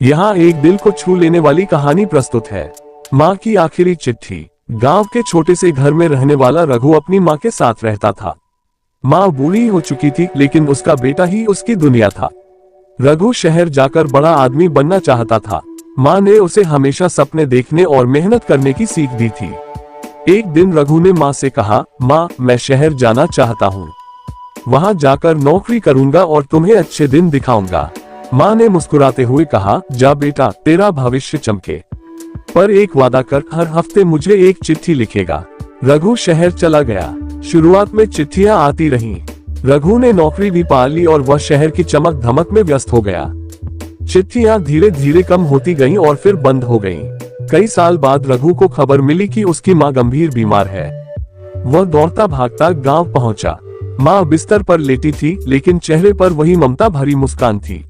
यहाँ एक दिल को छू लेने वाली कहानी प्रस्तुत है। माँ की आखिरी चिट्ठी। गांव के छोटे से घर में रहने वाला रघु अपनी माँ के साथ रहता था। माँ बूढ़ी हो चुकी थी, लेकिन उसका बेटा ही उसकी दुनिया था। रघु शहर जाकर बड़ा आदमी बनना चाहता था। माँ ने उसे हमेशा सपने देखने और मेहनत करने की सीख दी थी। एक दिन रघु ने माँ से कहा, माँ, मैं शहर जाना चाहता हूँ। वहाँ जाकर नौकरी करूंगा और तुम्हें अच्छे दिन दिखाऊंगा। माँ ने मुस्कुराते हुए कहा, जा बेटा, तेरा भविष्य चमके, पर एक वादा कर, हर हफ्ते मुझे एक चिट्ठी लिखेगा। रघु शहर चला गया। शुरुआत में चिट्ठियां आती रहीं। रघु ने नौकरी भी पा ली और वह शहर की चमक धमक में व्यस्त हो गया। चिट्ठियां धीरे धीरे कम होती गईं और फिर बंद हो गईं। कई साल बाद रघु को खबर मिली कि उसकी माँ गंभीर बीमार है। वह दौड़ता भागता गांव पहुंचा। माँ बिस्तर पर लेटी थी, लेकिन चेहरे पर वही ममता भरी मुस्कान थी।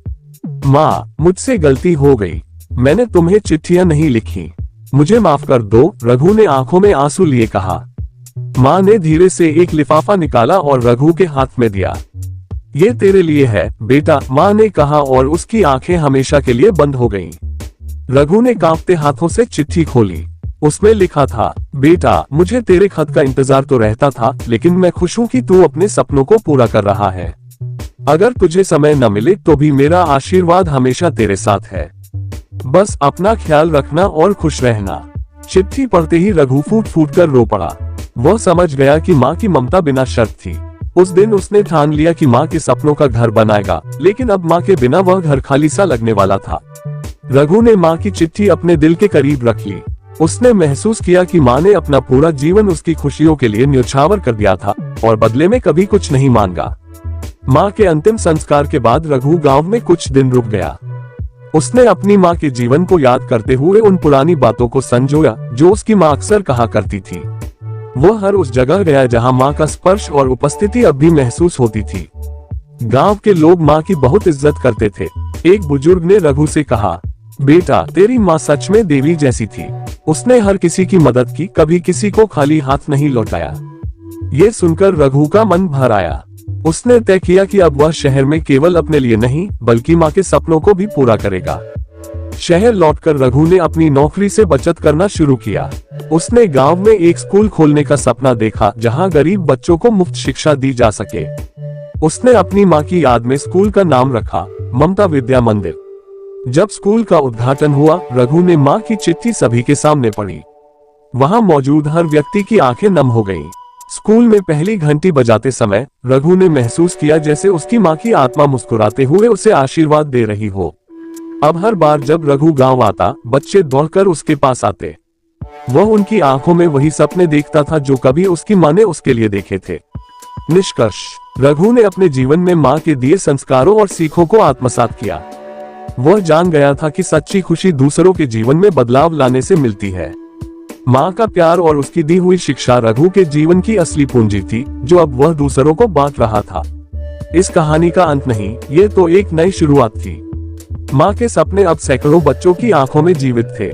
माँ, मुझसे गलती हो गई, मैंने तुम्हें चिट्ठियां नहीं लिखी, मुझे माफ कर दो, रघु ने आंखों में आंसू लिए कहा। माँ ने धीरे से एक लिफाफा निकाला और रघु के हाथ में दिया। ये तेरे लिए है बेटा, माँ ने कहा और उसकी आंखें हमेशा के लिए बंद हो गईं। रघु ने कांपते हाथों से चिट्ठी खोली। उसमें लिखा था, बेटा, मुझे तेरे खत का इंतजार तो रहता था, लेकिन मैं खुश हूँ कि तू अपने सपनों को पूरा कर रहा है। अगर तुझे समय न मिले तो भी मेरा आशीर्वाद हमेशा तेरे साथ है। बस अपना ख्याल रखना और खुश रहना। चिट्ठी पढ़ते ही रघु फूट फूट कर रो पड़ा। वह समझ गया कि माँ की ममता बिना शर्त थी। उस दिन उसने ठान लिया कि माँ के सपनों का घर बनाएगा, लेकिन अब माँ के बिना वह घर खाली सा लगने वाला था। रघु ने माँ की चिट्ठी अपने दिल के करीब रख ली। उसने महसूस किया कि माँ ने अपना पूरा जीवन उसकी खुशियों के लिए न्यौछावर कर दिया था और बदले में कभी कुछ नहीं मांगा। माँ के अंतिम संस्कार के बाद रघु गांव में कुछ दिन रुक गया। उसने अपनी माँ के जीवन को याद करते हुए उन पुरानी बातों को संजोया जो उसकी माँ अक्सर कहा करती थी। वो हर उस जगह गया जहाँ माँ का स्पर्श और उपस्थिति अब भी महसूस होती थी। गांव के लोग माँ की बहुत इज्जत करते थे। एक बुजुर्ग ने रघु से कहा, बेटा, तेरी माँ सच में देवी जैसी थी। उसने हर किसी की मदद की, कभी किसी को खाली हाथ नहीं लौटाया। ये सुनकर रघु का मन भर आया। उसने तय किया कि अब वह शहर में केवल अपने लिए नहीं, बल्कि माँ के सपनों को भी पूरा करेगा। शहर लौटकर रघु ने अपनी नौकरी से बचत करना शुरू किया। उसने गांव में एक स्कूल खोलने का सपना देखा, जहां गरीब बच्चों को मुफ्त शिक्षा दी जा सके। उसने अपनी माँ की याद में स्कूल का नाम रखा, ममता विद्या मंदिर। जब स्कूल का उद्घाटन हुआ, रघु ने माँ की चिट्ठी सभी के सामने पढ़ी। वहां मौजूद हर व्यक्ति की आंखें नम हो गईं। स्कूल में पहली घंटी बजाते समय रघु ने महसूस किया जैसे उसकी माँ की आत्मा मुस्कुराते हुए उसे आशीर्वाद दे रही हो। अब हर बार जब रघु गांव आता, बच्चे दौड़कर उसके पास आते। वह उनकी आंखों में वही सपने देखता था जो कभी उसकी माँ ने उसके लिए देखे थे। निष्कर्ष, रघु ने अपने जीवन में माँ के दिए संस्कारों और सीखों को आत्मसात किया। वह जान गया था कि सच्ची खुशी दूसरों के जीवन में बदलाव लाने से मिलती है। माँ का प्यार और उसकी दी हुई शिक्षा रघु के जीवन की असली पूंजी थी, जो अब वह दूसरों को बांट रहा था। इस कहानी का अंत नहीं, ये तो एक नई शुरुआत थी। माँ के सपने अब सैकड़ों बच्चों की आंखों में जीवित थे।